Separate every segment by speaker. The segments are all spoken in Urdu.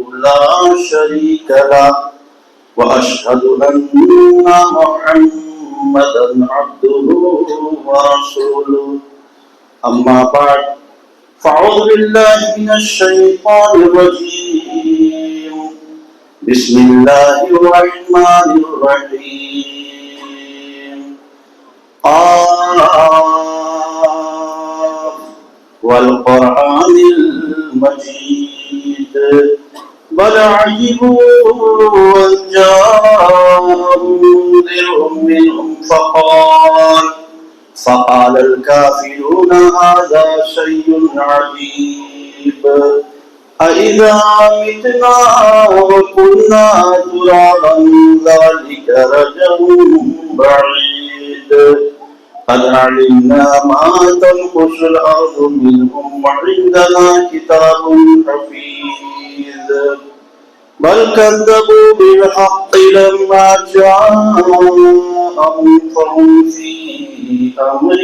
Speaker 1: لا شريك له وأشهد أن محمدا عبده ورسوله أما بعد فأعوذ بالله من الشيطان الرجيم بسم الله الرحمن الرحيم والقرآن المجيد بل عجبوا أن جاءهم منذر منهم فقال الكافرون هذا شيء عجيب أإذا متنا وكنا ترابا ذلك رجع بعيد قد علمنا ما تنقص الأرض منهم وعندنا كتاب حفيظ بل كذبوا بالحق لما جاءهم فهم في أمر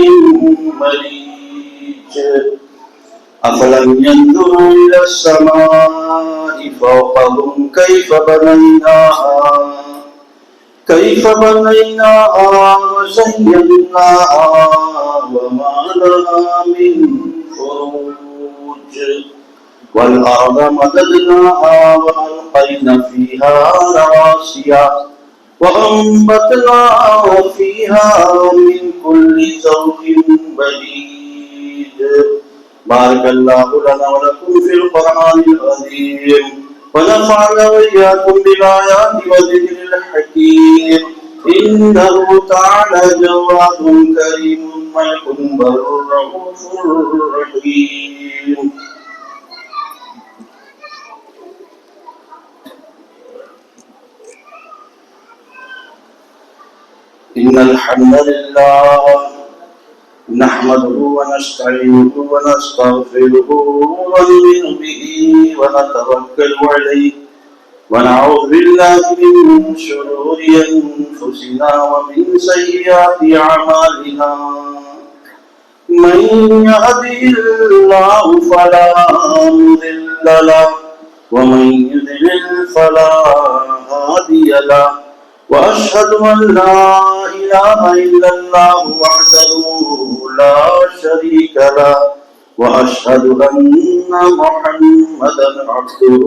Speaker 1: مريج أفلم ينظروا إلى السماء فوقهم كيف بنيناها وزيناها وما لها من فروج والأرض مددناها وألقينا فيها رواسي وأنبتنا فيها من كل زوج بديد بارك الله لنا ولكم في القرآن العظيم ونفعنا وإياكم بالآيات والذكر الحكيم إنه تعالى جواد كريم ملك بر رؤوف رحيم إن الحمد لله نحمده ونستعينه ونستغفره ونؤمن به ونتوكل عليه ونعوذ بالله من شرور أنفسنا ومن سيئات أعمالنا من يهده الله فلا مضل له ومن يضلل فلا هادي له وأشهد أن لا إله إلا الله وحده لا شريك له وأشهد أن محمدا عبده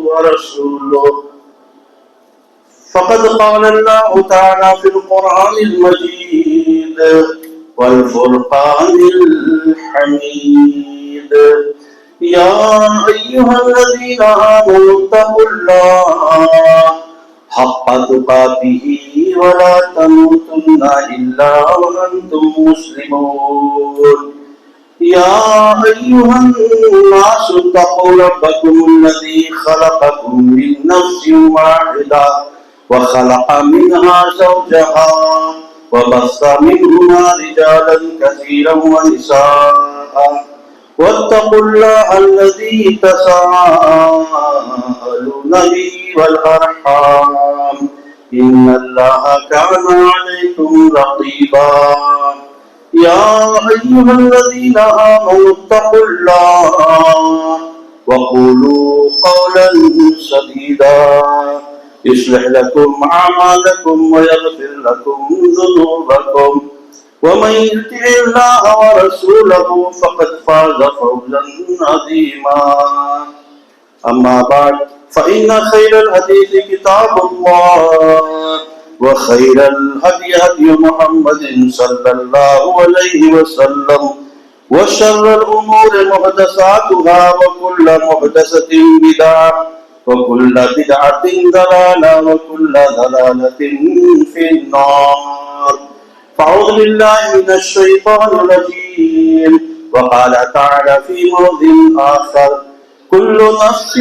Speaker 1: ورسوله فقد قال الله تعالى في القرآن المجيد والفرقان الحميد يا أيها الذين آمنوا اتقوا الله حق تقاته ولا تموتن إلا وأنتم مسلمون يا أيها الناس اتقوا ربكم الذي خلقكم من نفس واحدة وخلق منها زوجها وبث منهما رجالا كثيرا ونساء واتقوا الله الذي تساءلون به والأرحام إن الله كان عليكم رقيبا يا أيها الذين آمنوا اتقوا الله وقولوا قولا سديدا يصلح لكم أعمالكم ويغفر لكم ذنوبكم ومن يطع الله ورسوله فقد فاز فوزا عظيما أما بعد فإن خير الحديث كتاب الله وخير الهدي هدي محمد صلى الله عليه وسلم وشر الأمور محدثاتها وكل محدثة بدعة وكل بدعة ضلالة وكل ضلالة في النار فأعوذ بالله من الشيطان الرجيم وقال تعالى في موضع آخر كل نفس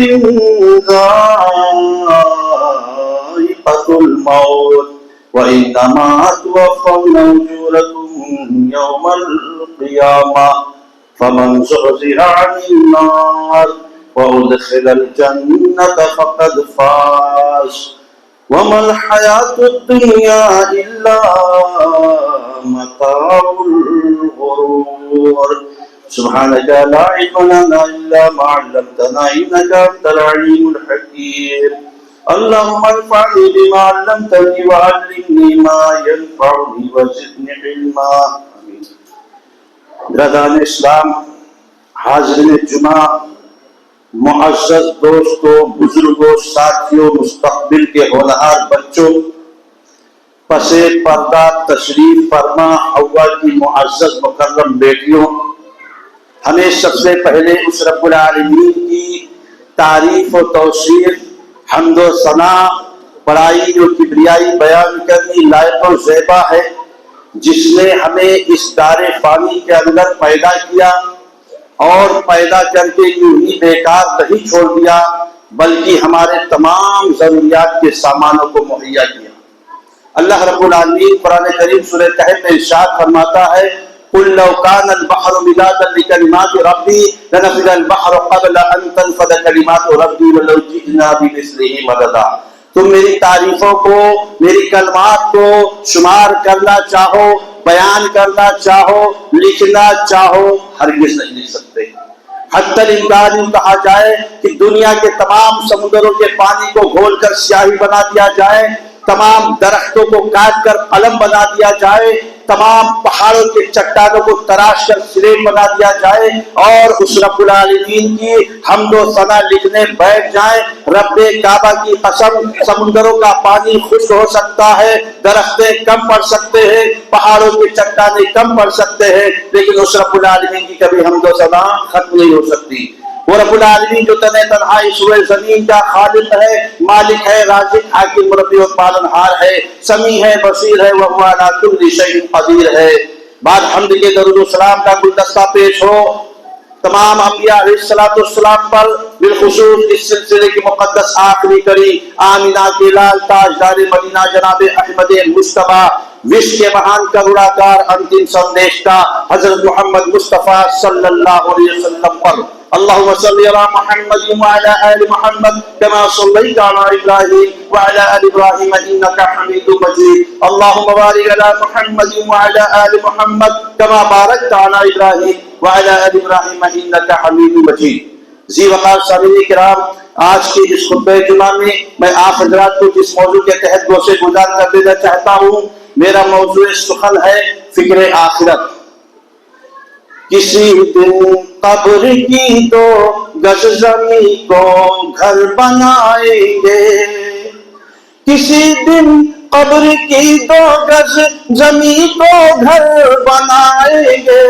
Speaker 1: ذائقة الموت وإنما توفون أجوركم يوم القيامة فمن زحزح عن النار وأدخل الجنة فقد فاز وما الحياة الدنيا إلا متاع الغرور سبحانك لا علم لنا إلا ما علمتنا إنك أنت العليم الحكيم اللهم انفعني بما علمتني وعلمني ما ينفعني وزدني علما. برادران اسلام، حاضرین جمعہ، معزز دوستوں، بزرگوں، ساتھیوں، مستقبل کے ہونہار بچوں، پس پردہ تشریف فرما حوا کی معزز مکرم بیٹیوں، ہمیں سب سے پہلے اس رب العالمین کی تعریف و توصیف، حمد و ثنا، بڑائی و کبریائی بیان کرنی لائق و زیبا ہے، جس نے ہمیں اس دار فانی کے اندر پیدا کیا اور پیدا کر کے یوں ہی بیکار نہیں چھوڑ دیا، بلکہ ہمارے تمام ضروریات کے سامانوں کو مہیا کیا. اللہ رب العالمین قرآن کریم سورہ کہف میں ارشاد فرماتا ہے قُلْ لَوْ كَانَ الْبَحْرُ مِدَادًا لِكَلِمَاتِ رَبِّي لَنَفِدَ الْبَحْرُ قَبْلَ أَن تَنفَدَ كَلِمَاتُ رَبِّي وَلَوْ جِئْنَا بِمِثْلِهِ مَدَدًا. تم میری تعریفوں کو، میری کلمات کو شمار کرنا چاہو، بیان کرنا چاہو، لکھنا چاہو، ہرگز نہیں لکھ سکتے. حتی الامکان یوں کہا جائے کہ دنیا کے تمام سمندروں کے پانی کو گھول کر سیاہی بنا دیا جائے، تمام درختوں کو کاٹ کر قلم بنا دیا جائے، تمام پہاڑوں کے چٹانوں کو تراش کر سلیٹ بنا دیا جائے اور اس رب العالمین کی حمد و ثنا لکھنے بیٹھ جائیں، رب کعبہ کی قسم سمندروں کا پانی خشک ہو سکتا ہے، درختیں کم پڑ سکتے ہیں، پہاڑوں کی چٹانیں کم پڑ سکتے ہیں، لیکن اس رب العالمین کی کبھی حمد و ثنا ختم نہیں ہو سکتی. وہ رب العالمین جو تنہا اس زمین کا خالق ہے، مالک ہے، رازق، حاکم، مربی اور پالنہار ہے، سمیع ہے، بصیر ہے، وہ علی کل شیء قدیر ہے. بعد حمد کے درود و سلام کا گلدستہ پیش ہو تمام انبیاء علیہ السلام پر، بالخصوص اس سلسلے کی مقدس آخری کڑی آمینہ کے لال تاجدار مدینہ جناب احمد مجتبیٰ وشو کے مہان کروڑاکار انتم سندیشتا حضرت محمد مصطفیٰ صلی اللہ علیہ وسلم پر. اللہم صلی علی محمد وعلی آل محمد کما صلیت علی ابراہیم وعلی آل ابراہیم انکا حمید مجید. اللہم بارک علی محمد وعلی آل محمد کما بارکت علی ابراہیم وعلی آل ابراہیم انکا حمید مجید. ذی وقار سامعین کرام، آج کے اس خطبہ جمعہ میں میں آپ حضرات کو جس موضوع کے تحت گوشے گزار کر دینا چاہتا ہوں، میرا موضوع سخن ہے فکر آخرت. کسی دن قبر کی 2 گز زمین کو گھر بنائیں گے، کسی دن قبر کی 2 گز زمین کو گھر بنائیں گے،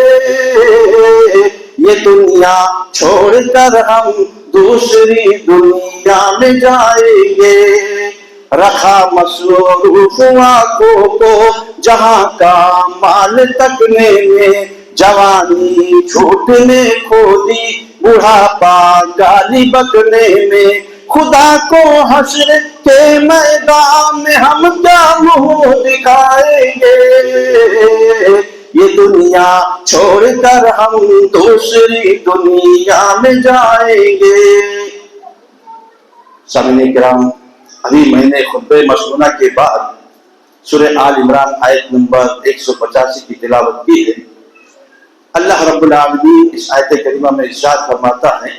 Speaker 1: یہ دنیا چھوڑ کر ہم دوسری دنیا میں جائیں گے. رکھا مصروف آنکھوں کو جہاں کا مال تکنے میں، جوانی چھوٹنے کھو دی بڑھاپا گالی بکنے میں، خدا کو حشر کے میدان میں ہم کیا منہ دکھائیں گے، یہ دنیا چھوڑ کر ہم دوسری دنیا میں جائیں گے. سامعین کرام، ابھی میں نے خطبہ مشنونہ کے بعد سورہ آل عمران آیت نمبر 185 کی تلاوت کی ہے. اللہ رب العالمین اس آیت کریمہ میں ارشاد فرماتا ہے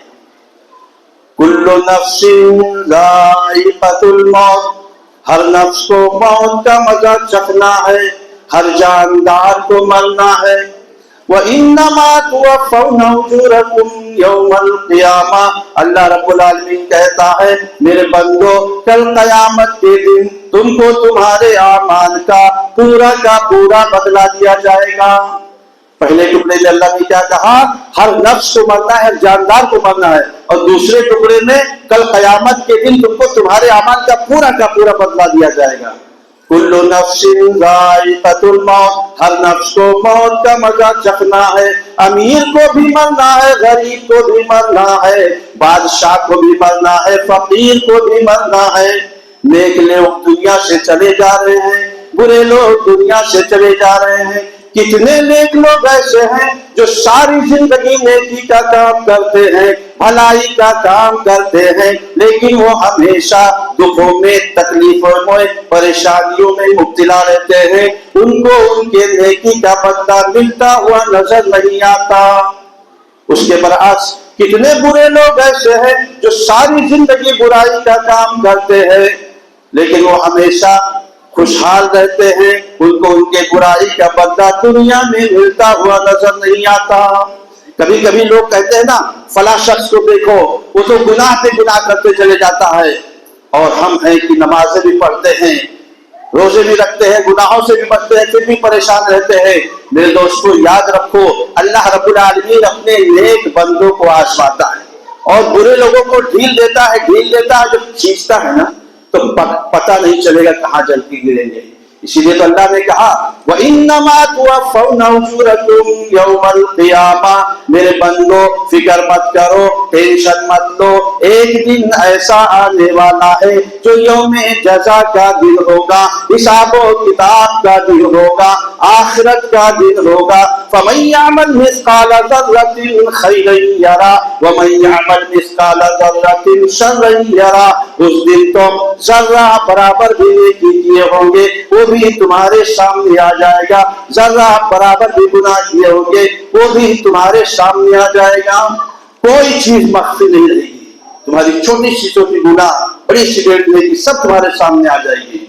Speaker 1: کل نفس ذائقۃ الموت، ہر نفس کو موت کا مزہ چکھنا ہے، ہر جاندار کو مرنا ہے. وَإِنَّمَا تُوَفَّوْنَ أُجُورَكُمْ يَوْمَ الْقِيَامَةِ، اللہ رب العالمین کہتا ہے میرے بندو کل قیامت کے دن تم کو تمہارے اعمال کا پورا بدلہ دیا جائے گا. پہلے ٹکڑے میں اللہ نے کیا کہا؟ ہر نفس کو مرنا ہے، ہر جاندار کو مرنا ہے، اور دوسرے ٹکڑے میں کل قیامت کے دن تم کو تمہارے اعمال کا پورا بدلہ دیا جائے گا. کل نفس ذائقۃ الموت، ہر نفس کو موت کا مزہ چکھنا ہے. امیر کو بھی مرنا ہے، غریب کو بھی مرنا ہے، بادشاہ کو بھی مرنا ہے، فقیر کو بھی مرنا ہے. نیک لوگ دنیا سے چلے جا رہے ہیں، برے لوگ دنیا سے چلے جا رہے ہیں. کتنے نیک لوگ ایسے ہیں جو ساری زندگی نیکی کا کام کرتے ہیں، بھلائی کا کام کرتے ہیں، لیکن وہ ہمیشہ دکھوں میں، تکلیفوں میں، پریشانیوں میں مبتلا رہتے ہیں. ان کو ان کے نیکی کا بدلہ ملتا ہوا نظر نہیں آتا. اس کے برعکس کتنے برے لوگ ایسے ہیں جو ساری زندگی برائی کا کام کرتے ہیں لیکن وہ ہمیشہ خوشحال رہتے ہیں، ان کو ان کے برائی کا بدلہ دنیا میں ملتا ہوا نظر نہیں آتا۔ کبھی کبھی لوگ کہتے ہیں نا فلاں شخص کو دیکھو وہ تو گناہ پہ گناہ کرتے چلے جاتا ہے، اور ہم ہیں کہ نمازیں بھی پڑھتے ہیں، روزے بھی رکھتے ہیں، گناہوں سے بھی بچتے ہیں، پھر بھی پریشان رہتے ہیں۔ میرے دوستو یاد رکھو، اللہ رب العالمین اپنے نیک بندوں کو آزماتا ہے اور برے لوگوں کو ڈھیل دیتا ہے، جب کھینچتا ہے نا تو پتہ نہیں چلے گا کہاں جلتی گریں گے۔ اسی لیے تو اللہ نے کہا وَإِنَّمَا تُوَفَّوْنَ أُجُورَكُمْ يَوْمَ الْقِيَامَةِ، میرے بندو فکر مت کرو، ٹینشن مت لو، ایک دن ایسا آنے والا ہے جو یوم جزا کا دن ہوگا، حساب و کتاب کا دن ہوگا، آخرت کا دن ہوگا۔ فَمَن يَعْمَلْ مِثْقَالَ ذَرَّةٍ خَيْرًا يَرَهُ وَمَن يَعْمَلْ مِثْقَالَ ذَرَّةٍ شَرًّا يَرَهُ، اس دن تم ذرہ برابر بھی نیکی کیے ہوں گے وہ بھی تمہارے سامنے آ جائے گا، ذرہ برابر بھی گناہ کیے ہوں گے وہ بھی تمہارے سامنے آ جائے گا، کوئی چیز مخفی نہیں رہے گی، تمہاری چھوٹی سی چھوٹی گناہ، بڑی سی بڑی کی سب تمہارے سامنے آ جائے گی۔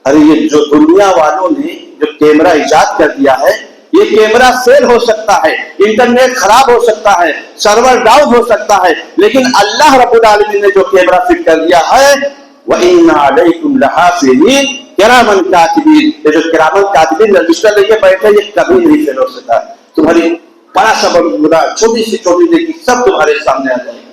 Speaker 1: ارے یہ جو دنیا والوں نے جو کیمرہ ایجاد کر دیا ہے، یہ کیمرہ فیل ہو سکتا ہے، انٹرنیٹ خراب ہو سکتا ہے، سرور ڈاؤن ہو سکتا ہے، لیکن اللہ رب العالمین نے جو کیمرہ فٹ کر دیا ہے وَإِنَّ عَلَيْكُمْ لَحَافِظِينَ کِرَامًا کاتبین، یہ جو کِرَامًا کاتبین رجسٹر لے کے بیٹھے یہ کبھی نہیں فیل ہو سکتا، تمہاری بڑا سا بڑا چھوٹی سی چھوٹی نیکی سب تمہارے سامنے آ جائے گا۔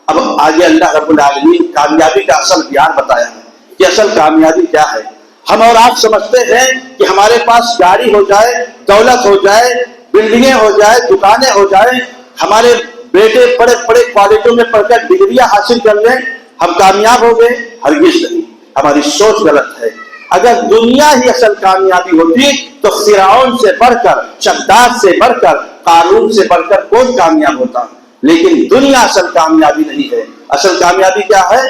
Speaker 1: اب آگے اللہ رب العالمین کامیابی کا اصل بیان بتایا ہے کہ اصل کامیابی کیا ہے۔ ہم اور آپ سمجھتے ہیں کہ ہمارے پاس گاڑی ہو جائے، دولت ہو جائے، بلڈنگیں ہو جائے، دکانیں ہو جائیں، ہمارے بیٹے بڑے بڑے کالجوں میں پڑھ کر ڈگریاں حاصل کر لیں، ہم کامیاب ہو گئے، ہرگز نہیں، ہماری سوچ غلط ہے۔ اگر دنیا ہی اصل کامیابی ہوتی تو فرعون سے بڑھ کر، شداد سے بڑھ کر، قارون سے بڑھ کر کون کامیاب ہوتا، لیکن دنیا اصل کامیابی نہیں ہے۔ اصل کامیابی کیا ہے؟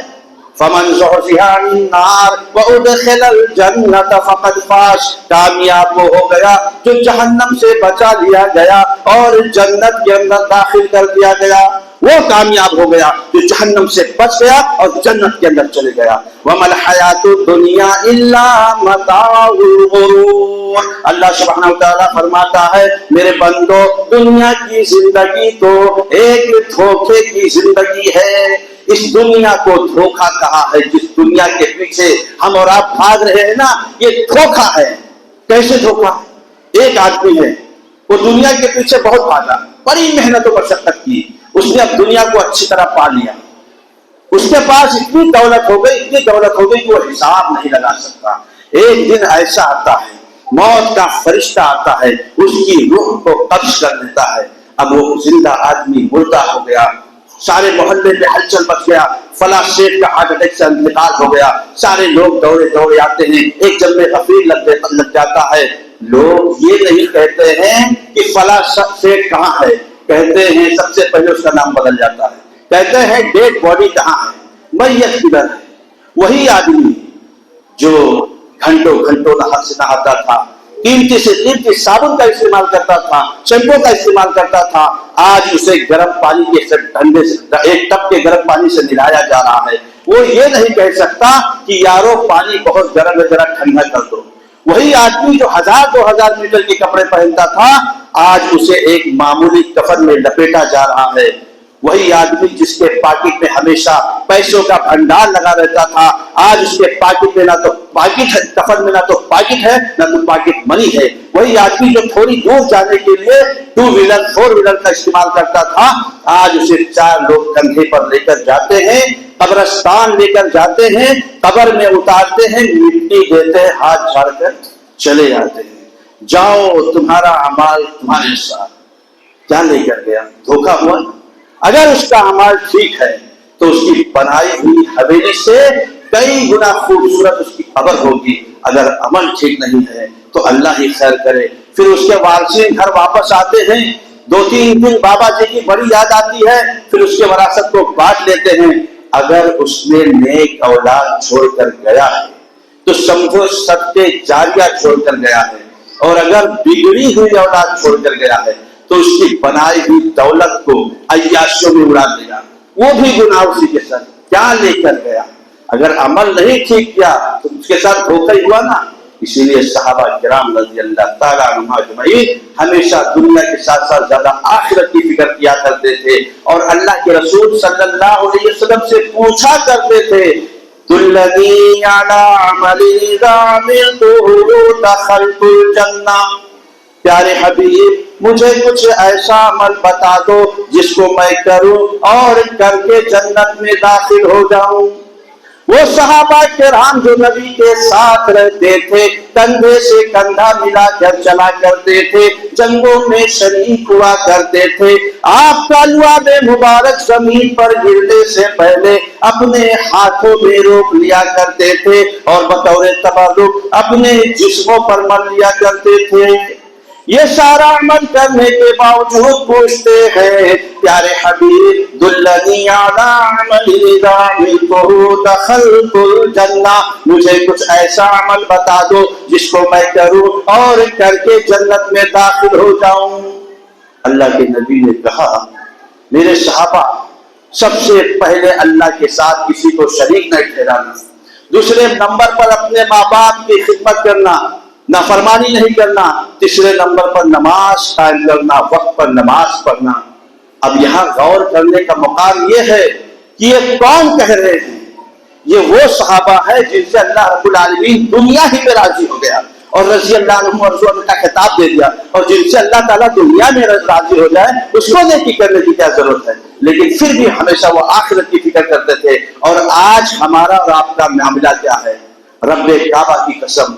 Speaker 1: فَمَنْ زُحْزِحَ عَنِ النَّارِ وَأُدْخِلَ الْجَنَّةَ فَقَدْ فَازَ، کامیاب وہ ہو گیا جو جہنم سے بچا لیا گیا اور جنت کے اندر داخل کر دیا گیا، وہ کامیاب ہو گیا جو جہنم سے بچ گیا اور جنت کے اندر چلے گیا۔ وَمَا الْحَيَاةُ الدُّنْيَا إِلَّا مَتَاعُ الْغُرُورِ، اللہ سبحانہ وتعالیٰ فرماتا ہے میرے بندو دنیا کی زندگی تو ایک دھوکے کی زندگی ہے۔ اس دنیا کو دھوکا کہا ہے، جس دنیا کے پیچھے ہم اور آپ بھاگ رہے ہیں نا یہ دھوکا ہے۔ کیسے دھوکا؟ ایک آدمی ہے وہ دنیا کے پیچھے بہت بھاگا، بڑی محنت و مشقت کی، اس نے اب دنیا کو اچھی طرح پا لیا، اس کے پاس اتنی دولت ہو گئی کہ وہ حساب نہیں لگا سکتا۔ ایک دن ایسا آتا ہے موت کا فرشتہ آتا ہے، اس کی روح کو قبض کر لیتا ہے، اب وہ زندہ آدمی مردہ ہو گیا، سارے محلے میں ہلچل مچ گیا، فلاں شیخ کا ہارٹ اٹیک سے انتقال ہو گیا، سارے لوگ دوڑے دوڑے آتے ہیں، ایک جب میں غفیر لگ جاتا ہے، لوگ یہ نہیں کہتے ہیں کہ فلاں شیخ کہاں ہے، کہتے ہیں سب سے پہلے اس کا نام بدل جاتا ہے، کہتے ہیں ڈیڈ باڈی کہاں ہے، میت کدھر ہے۔ وہی آدمی جو گھنٹوں گھنٹوں نہر سے نہاتا تھا، قیمتی سے قیمتی صابن کا استعمال کرتا تھا، شیمپو کا استعمال کرتا تھا، آج اسے گرم پانی کے ٹھنڈے سے ایک ٹب کے گرم پانی سے نہلایا جا رہا ہے۔ وہ یہ نہیں کہہ سکتا کہ یارو پانی بہت گرم ہے ذرا ٹھنڈا کر دو۔ وہی آدمی جو 1000-2000 میٹر کے کپڑے پہنتا تھا آج اسے ایک معمولی کفن میں لپیٹا جا رہا ہے۔ وہی آدمی جس کے پاکٹ میں ہمیشہ پیسوں کا بھنڈار لگا رہتا تھا آج اس کے پاکٹ میں نہ تو پاکٹ ہے، کفن میں نہ تو پاکٹ ہے نہ تو پاکٹ منی ہے۔ وہی آدمی جو تھوڑی دور جانے کے لیے 2 ویلر 4 ویلر کا استعمال کرتا تھا آج اسے 4 لوگ کندھے پر لے کر جاتے ہیں، قبرستان لے کر جاتے ہیں، قبر میں اتارتے ہیں، مٹی دیتے ہیں، ہاتھ جھاڑ کر چلے جاتے ہیں۔ جاؤ تمہارا اعمال تمہارے ساتھ، کیا لے کر گیا؟ دھوکا ہوا۔ اگر اس کا اعمال ٹھیک ہے تو اس کی بنائی ہوئی حویلی سے کئی گنا خوبصورت اس کی قبر ہوگی، اگر عمل ٹھیک نہیں ہے تو اللہ ہی خیر کرے۔ پھر اس کے وارثین گھر واپس آتے ہیں، 2-3 دن بابا جی کی بڑی یاد آتی ہے، پھر اس کے وراثت کو بانٹ لیتے ہیں۔ اگر اس نے نیک اولاد چھوڑ کر گیا ہے تو سمجھو صدقے جاریہ چھوڑ کر گیا ہے، اور اگر بگڑی ہوئی اولاد چھوڑ کر گیا ہے تو اس کی بنائی ہوئی دولت کو عیاشیوں میں اڑا دیا، وہ بھی گناہ اسی کے ساتھ کیا لے کر گیا۔ اگر عمل نہیں ٹھیک کیا تو اس کے ساتھ دھوکہ ہی ہوا نا۔ اسی لیے صحابہ کرام رضی اللہ تعالیٰ عنہم اجمعین ہمیشہ دنیا کے ساتھ ساتھ زیادہ آخرت کی فکر کیا کرتے تھے، اور اللہ کے رسول صلی اللہ علیہ وسلم سے پوچھا کرتے تھے دلنی علی عمل اذا عملته دخلت الجنہ، پیارے حبیب مجھے کچھ ایسا عمل بتا دو جس کو میں کروں اور کر کے جنت میں داخل ہو جاؤں۔ وہ صحابہ کرام جو نبی کے ساتھ رہتے تھے، کندھے سے کندھا ملا کر چلا کرتے تھے، جنگوں میں شریک ہوا کرتے تھے، آپ کا لعاب مبارک زمین پر گرنے سے پہلے اپنے ہاتھوں میں روک لیا کرتے تھے اور بطور تبرک اپنے جسموں پر مل لیا کرتے تھے۔ یہ سارا عمل کرنے کے باوجود پوچھتے ہیں پیارے حبیب دلنی علی عمل اذا عملته دخلت الجنہ، مجھے کچھ ایسا عمل بتا دو جس کو میں کروں اور کر کے جنت میں داخل ہو جاؤں۔ اللہ کے نبی نے کہا میرے صحابہ، سب سے پہلے اللہ کے ساتھ کسی کو شریک نہیں ٹھہرانا، دوسرے نمبر پر اپنے ماں باپ کی خدمت کرنا، نافرمانی نہیں کرنا، تیسرے نمبر پر نماز قائم کرنا، وقت پر نماز پڑھنا۔ اب یہاں غور کرنے کا مقام یہ ہے کہ یہ کون کہہ رہے ہیں؟ یہ وہ صحابہ ہے جن سے اللہ رب العالمین دنیا ہی پہ راضی ہو گیا اور رضی اللہ عنہم ورضوا عنہ کا خطاب دے دیا، اور جن سے اللہ تعالیٰ دنیا میں راضی ہو جائے اس کو نیکی کرنے کی کیا ضرورت ہے؟ لیکن پھر بھی ہمیشہ وہ آخرت کی فکر کرتے تھے۔ اور آج ہمارا اور آپ کا معاملہ کیا ہے؟ رب کعبہ کی قسم،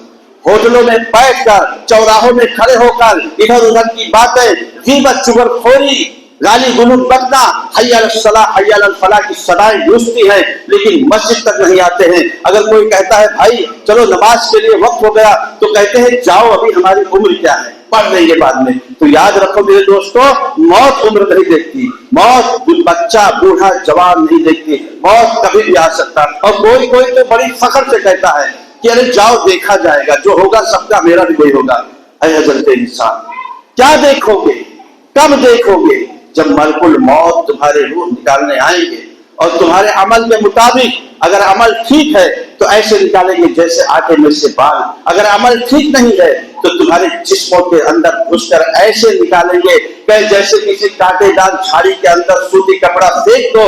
Speaker 1: ہوٹلوں میں بیٹھ کر، چوراہوں میں کھڑے ہو کر ادھر ادھر کی باتیں، غیبت، چغل خوری، گالی گلوچ بکنا، حی علی الصلاۃ حی علی الفلاح کی صدائیں گونجتی ہیں، لیکن مسجد تک نہیں آتے ہیں۔ اگر کوئی کہتا ہے بھائی چلو نماز کے لیے وقت ہو گیا، تو کہتے ہیں جاؤ ابھی ہماری عمر کیا ہے، پڑھ لیں گے بعد میں۔ تو یاد رکھو میرے دوستو، موت عمر نہیں دیکھتی، موت بچہ بوڑھا جوان نہیں دیکھتی، موت کبھی بھی آ سکتا ہے۔ اور کوئی تو بڑی فخر سے کہتا ہے کہ ارے جاؤ دیکھا جائے گا، جو ہوگا سب کا میرا بھی وہی ہوگا۔ اے حضرت انسان، کیا دیکھو گے؟ کب دیکھو گے؟ جب ملک الموت تمہارے روح نکالنے آئیں گے، اور تمہارے عمل کے مطابق اگر عمل ٹھیک ہے تو ایسے نکالیں گے جیسے آٹے میں سے بال، اگر عمل ٹھیک نہیں ہے تو تمہارے جسموں کے اندر گھس کر ایسے نکالیں گے کہ جیسے کسی کانٹے دار جھاڑی کے اندر سوتی کپڑا پھینک دو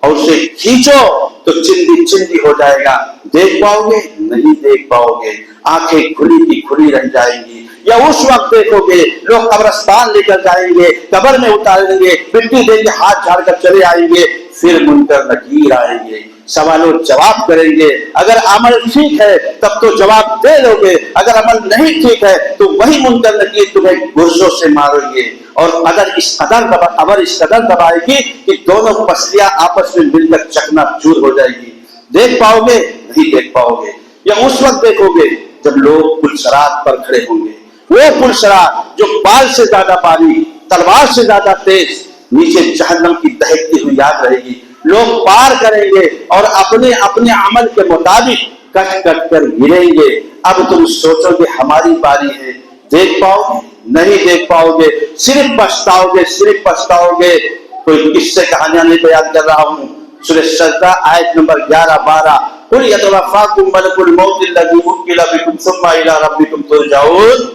Speaker 1: اور اسے کھینچو تو چندی چندی ہو جائے گا۔ دیکھ پاؤ گے؟ نہیں دیکھ پاؤ گے، آنکھیں کھلی کی کھلی رہ جائیں گی۔ یا اس وقت دیکھو گے لوگ قبرستان لے کر جائیں گے، قبر میں اتاریں گے، مٹی دیں گے، ہاتھ جھاڑ کر چلے آئیں گے، پھر منکر نکیر آئیں گے، سوال و جواب کریں گے۔ اگر عمل ٹھیک ہے تب تو جواب دے لو گے، اگر عمل نہیں ٹھیک ہے تو وہی منکر نکیر تمہیں گرزوں سے ماریں گے، اور اگر اس قدر دبائے گی کہ دونوں پسلیاں آپس میں مل کر چکنا چور ہو جائے گی۔ دیکھ پاؤ گے؟ نہیں دیکھ پاؤ گے۔ یا اس وقت دیکھو گے جب لوگ پلسرات پر کھڑے ہوں گے، وہ پلسرات جو بال سے زیادہ باریک، تلوار سے زیادہ تیز، نیچے جہنم کی دہکتی ہوئی یاد رہے گی، لوگ پار کریں گے اور اپنے اپنے عمل کے مطابق کٹ کٹ کر گریں گے۔ اب تم سوچو گے ہماری باری ہے، دیکھ پاؤ گے؟ نہیں دیکھ پاؤ گے، صرف پچھتاؤ گے، صرف پچھتاؤ گے۔ کوئی قصے کہانیاں نہیں بیان کر رہا ہوں، سورہ سجدہ آیت نمبر 11-12، قل یتوفاکم ملک الموت الذی وکل بکم ثم الی ربکم ترجعون۔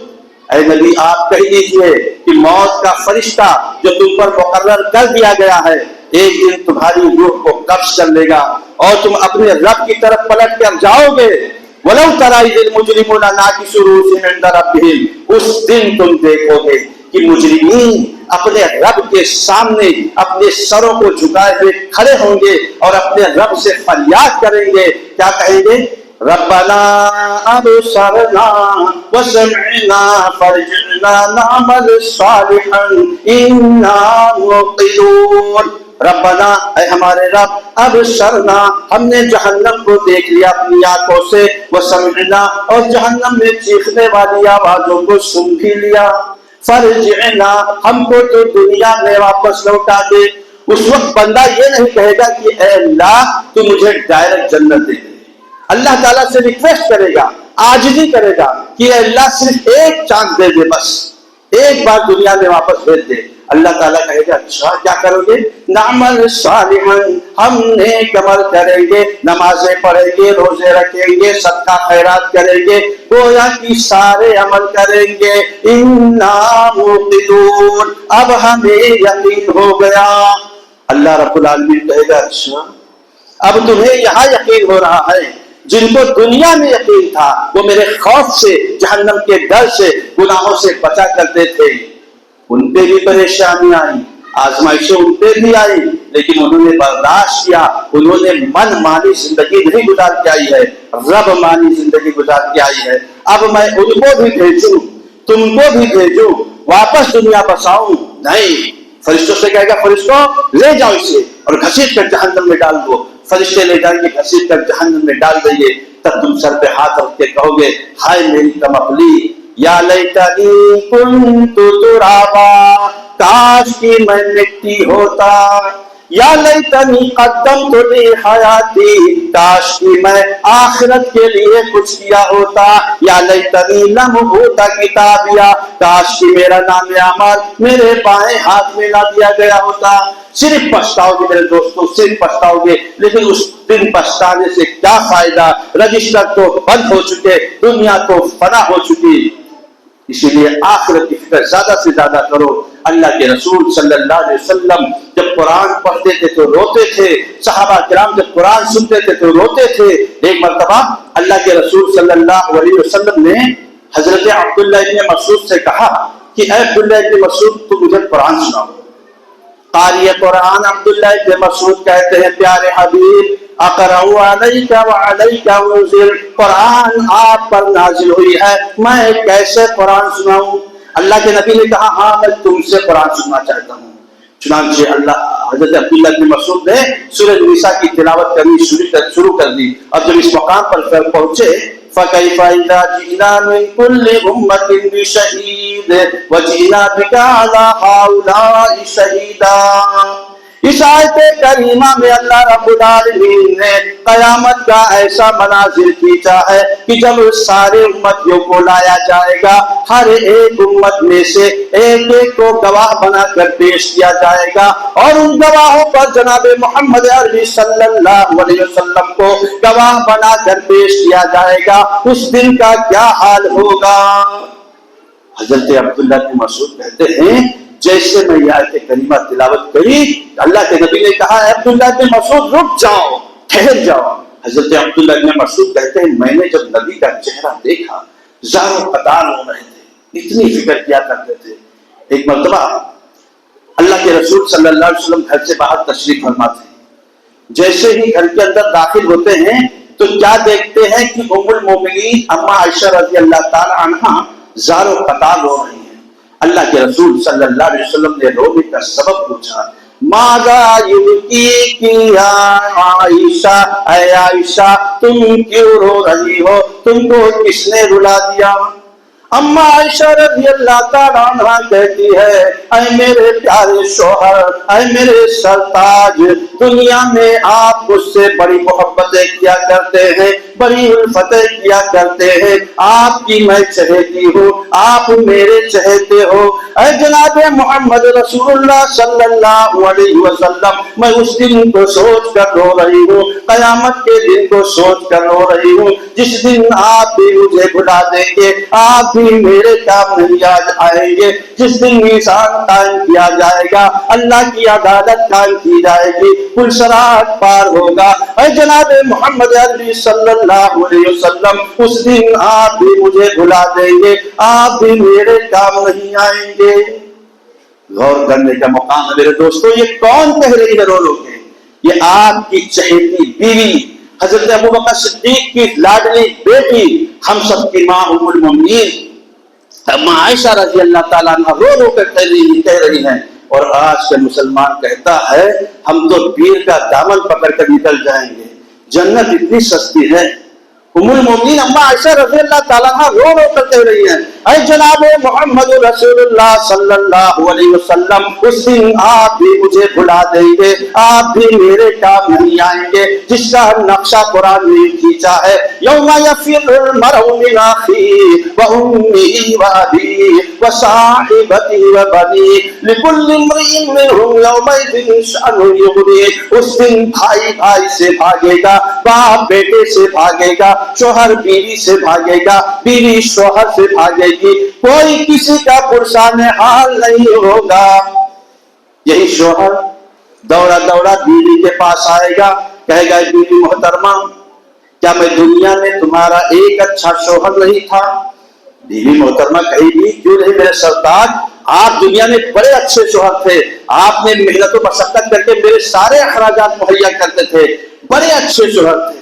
Speaker 1: اے نبی آپ کہہ دیجئے کہ موت کا فرشتہ جو تم پر مقرر کر دیا گیا ہے ایک دن تمہاری روح کو قبض کر لے گا اور تم اپنے رب کی طرف پلٹ کر جاؤ گے۔ وَلَوْ تَرَىٰ إِذِ الْمُجْرِمُونَ نَاكِسُو رُءُوسِهِمْ عِندَ رَبِّهِمْ، اس دن تم دیکھو گے کہ مجرمین اپنے رب کے سامنے اپنے سروں کو جھکائے ہوئے کھڑے ہوں گے اور اپنے رب سے فریاد کریں گے۔ کیا کہیں گے؟ ربنا ابصرنا وسمعنا فرجعنا نعمل صالحا انا موقنون۔ ربنا، اے ہمارے رب، ابصرنا، ہم نے جہنم کو دیکھ لیا اپنی آنکھوں سے، وسمعنا، اور جہنم میں چیخنے والی آوازوں کو سن بھی لیا، فرجعنا، ہم کو تو دنیا میں واپس لوٹا دے۔ اس وقت بندہ یہ نہیں کہے گا کہ اے اللہ تو مجھے ڈائریکٹ جنت دے دے، اللہ تعالیٰ سے ریکویسٹ کرے گا، عاجزی کرے گا کہ اے اللہ صرف ایک چانس دے دے بس۔ ایک بار دنیا میں واپس بھیج دے، اللہ تعالیٰ کہے گا اچھا کیا کرو گے؟ نعمل صالحاً، ہم نیک عمل کریں گے، نمازیں پڑھیں گے، روزے رکھیں گے، صدقہ خیرات کریں گے، گویا کہ سارے عمل کریں گے، انا موقنون، اب ہمیں یقین ہو گیا۔ اللہ رب العالمین کہے گا اچھا اب تمہیں یہاں یقین ہو رہا ہے، جن کو دنیا میں یقین تھا وہ میرے خوف سے، جہنم کے ڈر سے، گناہوں سے بچا کرتے تھے، ان پہ بھی پریشانی آئی، آزمائشیں ان پہ بھی آئی، لیکن انہوں نے برداشت کیا، انہوں نے من مانی زندگی نہیں گزار کے آئی ہے، رب مانی زندگی گزار کے آئی ہے۔ اب میں ان کو بھی بھیجوں، تم کو بھی بھیجوں، واپس دنیا بساؤں؟ نہیں، فرشتوں سے کہے گا فرشتوں لے جاؤ اسے اور گھسیٹ کر جہنم میں ڈال دو، فرشتے لے جائیں گے، گھسیٹ کر جہنم میں ڈال دیں گے، تب تم سر پہ ہاتھ رکھ کے کہو گے ہائے میری کم عقلی، یا لیتنی کنت ترابا، کاش کی میں مٹی ہوتا، یا لیتنی قدمت لی حیاتی، کاش کی میں آخرت کے لیے کچھ کیا ہوتا، یا لیتنی لم اوت کتابیا، کاش کی میرا نام اعمال میرے بائیں ہاتھ میں نہ دیا گیا ہوتا۔ صرف پچھتاؤ گے میرے دوستوں، صرف پچھتاؤ گے، لیکن اس دن پچھتانے سے کیا فائدہ؟ رجسٹر تو بند ہو چکے، دنیا تو فنا ہو چکی۔ اسی لیے آخرت کی فکر زیادہ سے زیادہ کرو۔ اللہ کے رسول صلی اللہ علیہ وسلم جب قرآن پڑھتے تھے تو روتے تھے، صحابہ کرام جب قرآن سنتے تھے تو روتے تھے۔ ایک مرتبہ اللہ کے رسول صلی اللہ علیہ وسلم نے حضرت عبداللہ ابن مسعود سے کہا کہ اے عبداللہ ابن مسعود تو مجھے قرآن سناؤ۔ قاری قرآن عبداللہ ابن مسعود کہتے ہیں پیارے حبیب اقرأ علیک وعلیک انزل، قرآن آپ پر نازل ہوئی ہے، میں کیسے قرآن سناؤں؟ اللہ کے نبی نے کہا ہاں میں تم سے قرآن سننا چاہتا ہوں۔ چنانچہ حضرت عبداللہ بن مسعود نے سورہ نساء کی تلاوت کرنی شروع کر دی، اور جب اس مقام پر پہنچے فَكَيْفَ إِذَا جِئْنَا مِنْ كُلِّ أُمَّةٍ بِشَهِيدٍ وَجِئْنَا بِكَ عَلَىٰ هَٰؤُلَاءِ شَهِيدًا۔ اس آیت کریمہ میں اللہ رب العالمین نے قیامت کا ایسا مناظر کھینچا ہے کہ جب سارے امتیوں کو لایا جائے گا، ہر ایک امت میں سے ایک ایک کو گواہ بنا کر پیش کیا جائے گا، اور ان گواہوں پر جناب محمد عربی صلی اللہ علیہ وسلم کو گواہ بنا کر پیش کیا جائے گا۔ اس دن کا کیا حال ہوگا؟ حضرت عبداللہ بن مسعود کہتے ہیں جیسے میں یہ آیت کریمہ تلاوت کری، اللہ کے نبی نے کہا اے عبداللہ بن مسعود رک جاؤ، ٹھہر جاؤ۔ حضرت عبداللہ بن مسعود کہتے ہیں میں نے جب نبی کا چہرہ دیکھا زاروں قطار ہو رہے تھے، اتنی فکر کیا کرتے تھے۔ ایک مرتبہ اللہ کے رسول صلی اللہ علیہ وسلم گھر سے باہر تشریف فرما تھے، جیسے ہی گھر کے اندر داخل ہوتے ہیں تو کیا دیکھتے ہیں کہ ام المومنین اما عائشہ رضی اللہ تعالی عنہا زاروں قطار ہو رہی ہیں۔ اللہ کے رسول صلی اللہ علیہ وسلم نے رونے کا سبب پوچھا، ماذا یبکیکی یا عائشہ، اے عائشہ تم کیوں رو رہی ہو، تم کو کس نے رلا دیا؟ اما عائشہ رضی اللہ تعالیٰ عنہ کہتی ہے اے میرے پیارے شوہر، اے میرے سرتاج، دنیا میں آپ مجھ سے بڑی محبتیں کیا کرتے ہیں، بڑی الفتیں کیا کرتے ہیں، آپ کی میں چہیتی ہوں، آپ میرے چہیتے ہو، اے جناب محمد رسول اللہ صلی اللہ علیہ وسلم، میں اس دن کو سوچ کر رو رہی ہوں، قیامت کے دن کو سوچ کر رو رہی ہوں، جس دن آپ بھی مجھے بلا دیں گے، آپ میرے کام نہیں آئیں گے، جس دن میزان قائم کیا جائے گا، اللہ کی عدالت قائم کی جائے گی، پل صراط پار ہوگا، اے جناب محمد عربی صلی اللہ علیہ وسلم اس دن آپ بھی مجھے بھلا دیں گے، آپ بھی میرے کام نہیں آئیں گے۔ غور کرنے کا مقام ہے میرے دوستو، یہ کون کہہ رہی ہے رو رو کے؟ یہ آپ کی چہیتی بیوی حضرت ابوبکر صدیق کی لاڈلی بیٹی، ہم سب کی ماں ام المومنین اما عائشہ رضی اللہ تعالیٰ عنہ رو رو کر کہہ رہی ہیں، اور آج کا مسلمان کہتا ہے ہم تو پیر کا دامن پکڑ کر نکل جائیں گے، جنت اتنی سستی ہے۔ ام المومنین اما عائشہ رضی اللہ تعالیٰ عنہ رو رو کر کہہ رہی ہیں اے جناب محمد رسولullah صلی اللہ علیہ وسلم اس دن آپ بھی مجھے بھلا دیں گے, آپ بھی میرے کام نہیں آئیں گے, جس کا نقشہ قرآن نے کھینچا ہے. یوم یفر المرء من اخیہ وامہ وابیہ وصاحبتہ وبنیہ لکل امرئ منہم یومئذ شأن یغنیہ. اس دن بھائی بھائی سے بھاگے گا, باپ بیٹے سے بھاگے گا, شوہر بیوی سے بھاگے گا, بیوی شوہر سے بھاگے گی, کوئی کسی کا پرسان حال نہیں ہوگا. یہی شوہر دوڑا دوڑا بیوی کے پاس آئے گا, کہے گا بیوی محترمہ کیا میں دنیا میں تمہارا ایک اچھا شوہر نہیں تھا؟ بیوی محترمہ کہے گی کیوں نہیں میرے سردار, آپ دنیا میں بڑے اچھے شوہر تھے, آپ نے محنت و مشقت کر کے میرے سارے اخراجات مہیا کرتے تھے, بڑے اچھے شوہر تھے.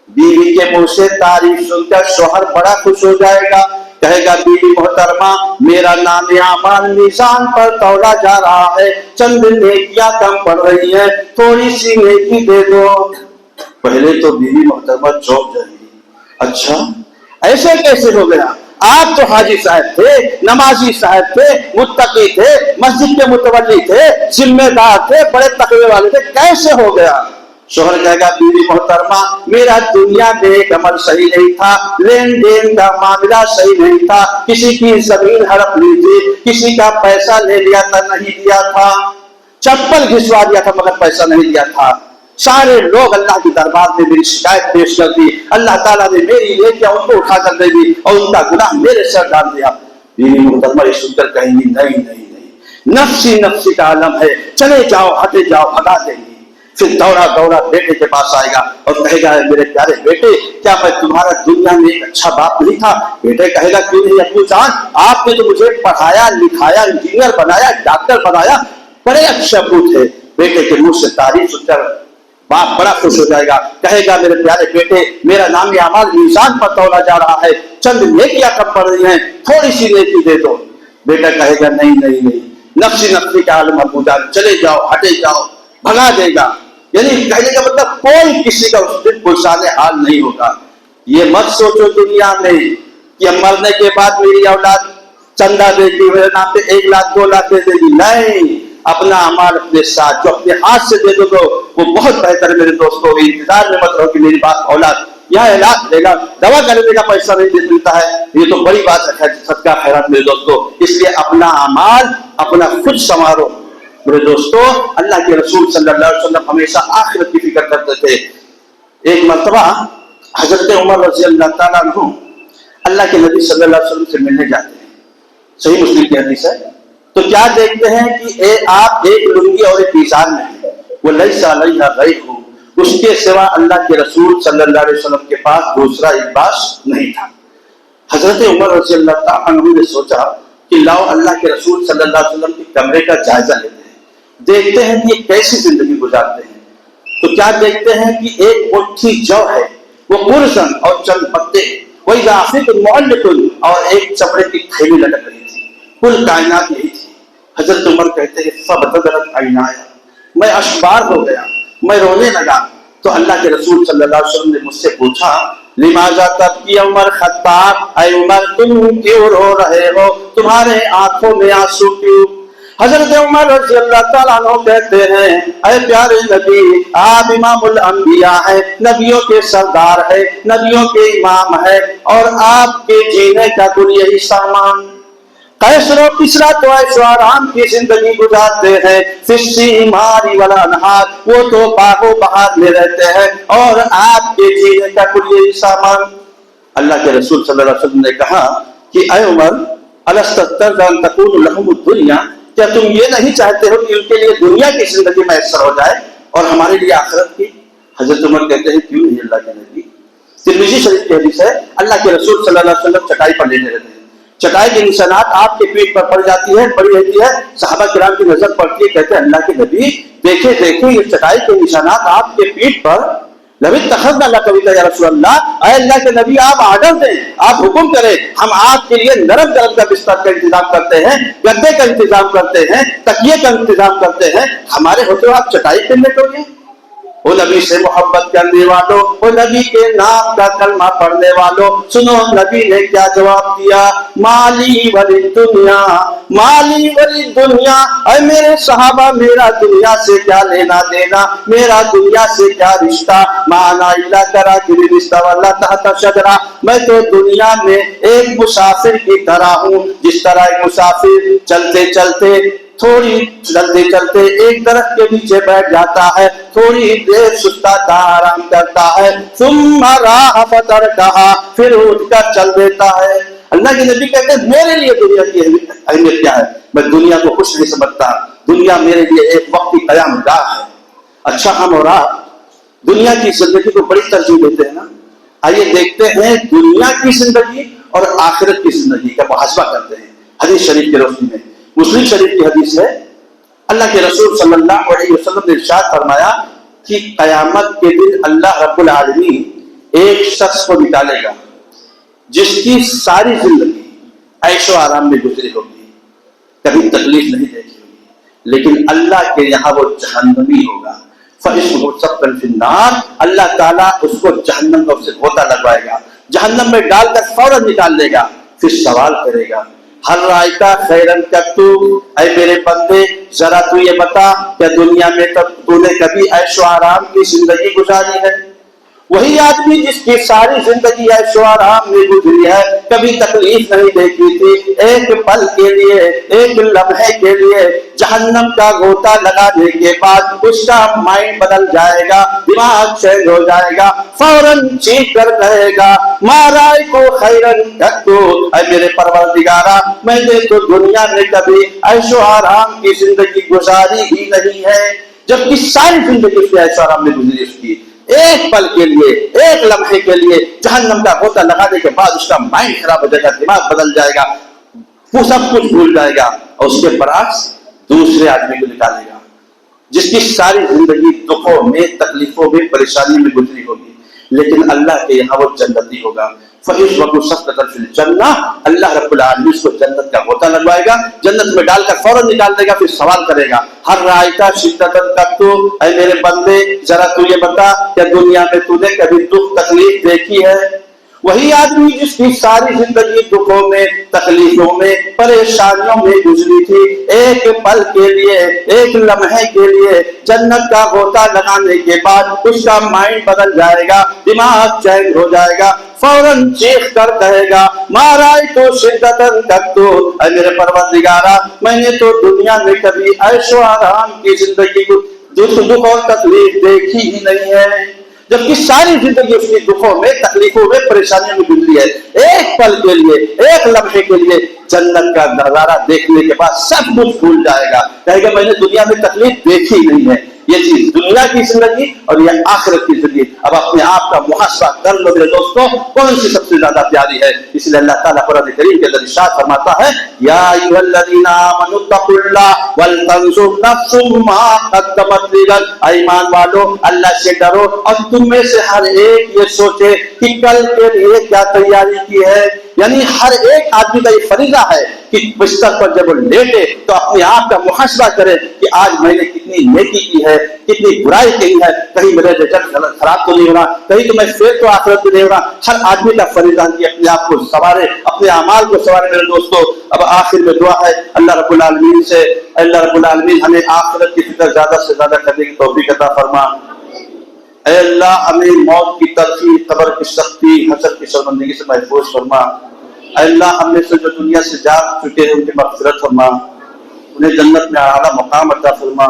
Speaker 1: بیوی کے منہ سے تعریف سن کر شوہر بڑا خوش ہو جائے گا, کہے گا بیوی محترمہ میرا نام اعمال میزان پر تولا جا رہا ہے, چند نیکیاں کم پڑ رہی ہیں, تھوڑی سی نیکی دے دو. پہلے تو بیوی محترمہ چونک جائے گی, اچھا ایسے کیسے ہو گیا, آپ تو حاجی صاحب تھے, نمازی صاحب تھے, متقی تھے, مسجد کے متولی تھے, ذمہ دار تھے, بڑے تقوی والے تھے, کیسے ہو گیا؟ شوہر کہے گا بیوی محترمہ میرا دنیا میں ایک عمل صحیح نہیں تھا, لین دین کا معاملہ صحیح نہیں تھا, کسی کی زمین ہڑپ لی تھی, کسی کا پیسہ لے لیا تھا نہیں دیا تھا, چپل گھسوا دیا تھا مگر پیسہ نہیں دیا تھا, سارے لوگ اللہ کی دربار میں میری شکایت پیش کر دی, اللہ تعالیٰ نے میری نیکیاں ان کو اٹھا کر دے دی اور ان کا گناہ میرے سر ڈال دیا. بیوی محترمہ یہ سن کر کہیں گی نہیں نہیں نہیں, نفسی نفسی کا عالم ہے, چلے جاؤ ہٹے جاؤ بھگا دیں گی. پھر دوڑا دوڑا بیٹے کے پاس آئے گا اور کہے گا میرے پیارے بیٹے کیا میں تمہارا دنیا میں ایک اچھا باپ نہیں تھا؟ بیٹے کہے گا کیوں نہیں ابو جان, آپ نے تو مجھے پڑھایا لکھایا, انجینئر بنایا, ڈاکٹر بنایا, بڑے اچھے ابو تھے. بیٹے کے منہ سے تعریف سن کر باپ بڑا خوش ہو جائے گا, کہے گا میرے پیارے بیٹے میرا نام اعمال میزان پر تولا جا رہا ہے, چند نیکیاں کم پڑ رہی ہیں, تھوڑی سی نیکی دے دو. بیٹا کہے گا نہیں نہیں نہیں, نفسی نفسی کا عالم ابو جان, چلے جاؤ ہٹے جاؤ بھگا دے گا. یعنی کہنے کا مطلب کوئی کسی کا اس دن پرسان حال نہیں ہوگا. یہ مت سوچو دنیا میں کہ مرنے کے بعد میری اولاد چندہ دے گی, میرے نام پہ 1 لاکھ 2 لاکھ دے دے گی, نہیں. اپنا اعمال اپنے ساتھ جو اپنے ہاتھ سے دے دو تو وہ بہت بہتر ہے میرے دوستوں. انتظار میں مت رہو کہ میری بات اولاد یہاں علاج دے گا, دوا کرنے کا پیسہ نہیں دے ملتا ہے, یہ تو بڑی بات ہے صدقہ خیرات میرے دوستوں. اس لیے اپنا اعمال اپنا خود سنوارو میرے دوستوں. اللہ کے رسول صلی اللہ علیہ وسلم ہمیشہ آخرت کی فکر کرتے تھے. ایک مرتبہ حضرت عمر رضی اللہ تعالیٰ عنہ اللہ کے نبی صلی اللہ علیہ وسلم سے ملنے جاتے ہیں, صحیح مسلم کی حدیث ہے. تو کیا دیکھتے ہیں کہ آپ ایک لنگی اور ایک ایزار میں ہیں, وہ لیس علیہ غیرہ, اس کے سوا اللہ کے رسول صلی اللہ علیہ وسلم کے پاس دوسرا لباس نہیں تھا. حضرت عمر رضی اللہ تعالیٰ عنہ نے سوچا کہ لاؤ اللہ کے رسول صلی اللہ علیہ وسلم کے کمرے کا جائزہ لیتے ہیں, دیکھتے ہیں کہ یہ کیسی زندگی گزارتے ہیں. تو کیا دیکھتے ہیں کہ ایک مٹھی جو ہے وہ پرزن اور چند پتے, وہی رافق معلق, اور ایک چمڑے کی تھیلی لٹک رہی تھی. کل کائنات یہی تھی. حضرت عمر کہتے ہیں فبتدرت عینایا, میں اشبار ہو گیا, میں رونے لگا. تو اللہ کے رسول صلی اللہ علیہ وسلم نے مجھ سے پوچھا لماذا تبکی عمر خطاب, اے عمر تم کیوں رو رہے ہو, تمہارے آنکھوں میں آنسو کیوں؟ حضرت عمر رضی اللہ تعالیٰ عنہ کہتے ہیں اے پیارے نبی, آپ امام الانبیاء ہیں, نبیوں کے سردار ہیں, نبیوں کے امام ہیں, اور آپ کے جینے کا کل یہی سامان. قیصر و کسریٰ تو عیش و آرام کی زندگی گزارتے ہیں, فِالثِّمَارِ وَالْأَنْہَارِ, وہ تو باغ و بہار میں رہتے ہیں, اور آپ کے جینے کا کل یہی سامان. اللہ کے رسول صلی اللہ علیہ وسلم نے کہا کہ اے عمر أَلَسْتَ تَرْضَىٰ أَن تَكُونَ لَهُمُ الدُّنْيَا, کیا تم یہ نہیں چاہتے ہو کہ ان کے لیے دنیا کی زندگی میسر ہو جائے اور ہمارے لیے آخرت کی؟ حضرت عمر کہتے ہیں کیوں نہیں اللہ کے نبی. ترمذی شریف کی حدیث ہے, اللہ کے رسول صلی اللہ علیہ وسلم چٹائی پر لیٹے رہتے ہیں, چٹائی کی نشانات آپ کے پیٹ پر پڑ جاتی ہے, پڑی رہتی ہے. صحابہ کرام کی نظر پڑتی ہے, کہتے ہیں اللہ کے نبی دیکھیں دیکھیں یہ چٹائی کے نشانات آپ کے پیٹ پر. نبی اتخذنا اللہ کبھی یا رسول اللہ, اے اللہ کے نبی آپ آرڈر دیں, آپ حکم کریں, ہم آپ کے لیے نرم گرم کا بستر کا انتظام کرتے ہیں, گدے کا انتظام کرتے ہیں, تکیے کا انتظام کرتے ہیں, ہمارے ہوتے ہو آپ چٹائی پہ لیٹو گے. وہ نبی سے محبت کرنے والوں، وہ نبی کے نام کا کلمہ پڑھنے والوں، سنو نبی نے کیا جواب دیا، مالی ولی دنیا، مالی ولی دنیا، اے میرے صحابہ میرا دنیا سے کیا لینا دینا، میرا دنیا سے کیا رشتہ، مانا الا کرا کہ رشتہ والا تحت شجرا، میں تو دنیا میں ایک مسافر کی طرح ہوں، جس طرح ایک مسافر چلتے چلتے تھوڑی چلتے چلتے ایک درخت کے نیچے بیٹھ جاتا ہے، تھوڑی دیر سستا آرام کرتا ہے، ثم راح فترکھا، پھر اٹھ کر چل دیتا ہے۔ اللہ کے نبی کہتے ہیں میرے لیے دنیا کی اہمیت کیا ہے، میں دنیا کو کچھ نہیں سمجھتا، دنیا میرے لیے ایک وقتی قیام گاہ ہے۔ اچھا ہم اور آپ دنیا کی زندگی کو بڑی ترجیح دیتے ہیں نا، آئیے دیکھتے ہیں دنیا کی زندگی اور آخرت کی زندگی کا محاسبہ کرتے ہیں حدیث شریف کی روشنی میں۔ مسلم شریف کی حدیث ہے، اللہ کے رسول صلی اللہ علیہ وسلم نے ارشاد فرمایا کہ قیامت کے دن اللہ رب العالمین ایک شخص کو نکالے گا جس کی ساری زندگی عیش و آرام میں گزری ہوگی، کبھی تکلیف نہیں دیکھی ہوگی، لیکن اللہ کے یہاں وہ جہنمی ہوگا، فَإِسْمُهُ سَقًّا فِي النَّارِ، اللہ تعالیٰ اس کو جہنم کا اسے غوطہ لگوائے گا، جہنم میں ڈال کر فوراً نکال لے گا، پھر سوال کرے گا، ہر رائتا خیرن کتو، اے میرے بندے ذرا تو یہ بتا کہ دنیا میں تو نے کبھی عیش و آرام کی زندگی گزاری ہے؟ وہی آدمی جس کی ساری زندگی عیش و آرام میں گزری ہے، کبھی تکلیف نہیں دیکھی تھی، ایک پل کے لیے ایک لمحے کے لیے جہنم کا غوطہ لگانے کے بعد اس کا مائنڈ بدل جائے گا، دماغ چینج ہو جائے گا، فوراً چیخ کر کہے گا مارائے کو خیرن کتو، اے میرے پروردگارا میں نے تو دنیا میں کبھی عیش و آرام کی زندگی گزاری ہی نہیں ہے، جبکہ ساری زندگی اس کی عیش و آرام میں گزری، اس کی ایک پل کے لیے ایک لمحے کے لیے جہنم کا غوطہ لگانے کے بعد اس کا مائنڈ خراب ہو جائے گا، دماغ بدل جائے گا، وہ سب کچھ بھول جائے گا، اور اس کے برعکس دوسرے آدمی کو نکالے گا جس کی ساری زندگی دکھوں میں تکلیفوں میں پریشانی میں گزری ہوگی، لیکن اللہ کے یہاں وہ جنتی ہوگا، فَإِسْوَكُ سَقْطَةً فِي الْجَنَّةِ، اللہ رب العالمین اس کو جنت کا غوطہ لگوائے گا، جنت میں ڈال کر فوراً نکال دے گا، پھر سوال کرے گا ہر رائتا شدتاً کتو، اے میرے بندے ذرا تو یہ بتا کہ دنیا میں تو نے کبھی دکھ تکلیف دیکھی ہے؟ وہی آدمی جس کی ساری زندگی دکھوں میں تکلیفوں میں پریشانیوں میں گزری تھی، ایک پل کے لیے ایک لمحے کے لیے جنت کا غوطہ لگانے کے بعد اس کا مائنڈ بدل جائے گا، دماغ چینج ہو جائے گا، فوراً چیخ کر کہے گا مارائے تو شدتاً کتو، اے میرے پروردگارا میں نے تو دنیا میں کبھی عیش و آرام کی زندگی کو دکھ اور تکلیف دیکھی ہی نہیں ہے، جبکہ ساری زندگی اس کی دکھوں میں تکلیفوں میں پریشانیوں میں گزری ہے، ایک پل کے لیے ایک لمحے کے لیے جنت کا نظارہ دیکھنے کے بعد سب کچھ بھول جائے گا، کہے گا میں نے دنیا میں تکلیف دیکھی نہیں ہے۔ یہ چیز دنیا کی زندگی اور یہ آخرت کی زندگی، اب اپنے آپ کا محاسبہ کر لو میرے دوستوں، کون سی سب سے زیادہ پیاری ہے؟ اس لیے اللہ تعالیٰ قرآن کریم کے اندر ارشاد فرماتا ہے یا ایھا الذین آمنوا اتقوا اللہ ولتنظر نفس ما قدمت لغد، ایمان والو اللہ سے ڈرو اور تم میں سے ہر ایک یہ سوچے کہ کل کے لیے کیا تیاری کی ہے، یعنی ہر ایک آدمی کا یہ فریضہ ہے کہ بستر پر جب وہ لیٹے تو اپنے آپ کا محاسبہ کرے کہ آج میں نے کتنی نیکی کی ہے، کتنی برائی کی ہے، کہیں میرے رزلٹ خراب تو نہیں ہو رہا، کہیں تو میں فیل تو آخرت میں نہیں ہو رہا، ہر آدمی کا فریضہ کہ اپنے آپ کو سنوارے، اپنے اعمال کو سنوارے میرے دوستوں۔ اب آخر میں دعا ہے اللہ رب العالمین سے، اللہ رب العالمین ہمیں آخرت کی فکر زیادہ سے زیادہ کرنے کی توفیق عطا فرما۔ اے اللہ ہمیں موت کی تلخی، قبر کی سختی، حشر کی شرمندگی سے محفوظ فرما۔ اے اللہ ہم میں سے جو دنیا سے جا چکے ہیں ان کی مغفرت فرما، انہیں جنت میں اعلیٰ مقام عطا فرما۔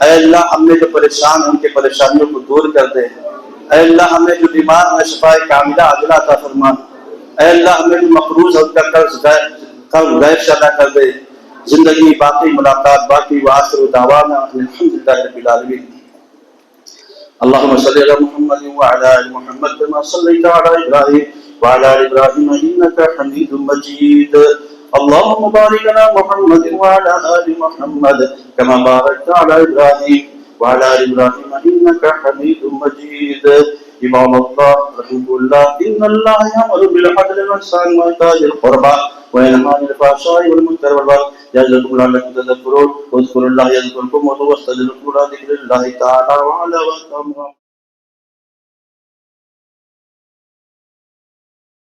Speaker 1: اے اللہ ہم نے جو پریشان ہیں ان کی پریشانیوں کو دور کر دے۔ اے اللہ ہمیں جو بیمار ہیں شفائے کاملہ عاجلہ عطا فرما۔ اے اللہ ہمیں جو مقروض ہے ان کا قرض غیر سے ادا کر دے۔ زندگی باقی، ملاقات باقی، وآخر دعوانا الحمدللہ رب العالمین۔ اللهم صل على محمد وعلى ال محمد كما صليت على ابراهيم وعلى ال ابراهيم انك حميد مجيد۔ اللهم بارك على محمد وعلى ال محمد كما باركت على ابراهيم وعلى ال ابراهيم انك حميد مجيد۔ امام اللہ رحمہ اللہ ان اللہ یامر بالعدل والاحسان وایتاء ذی القربى وینہی عن الفحشاء والمنکر والبغی يعظكم لعلكم تذكرون. اذكروا الله يذكركم وتوسلوا إلى ذكر الله تعالى وعلى وسلم.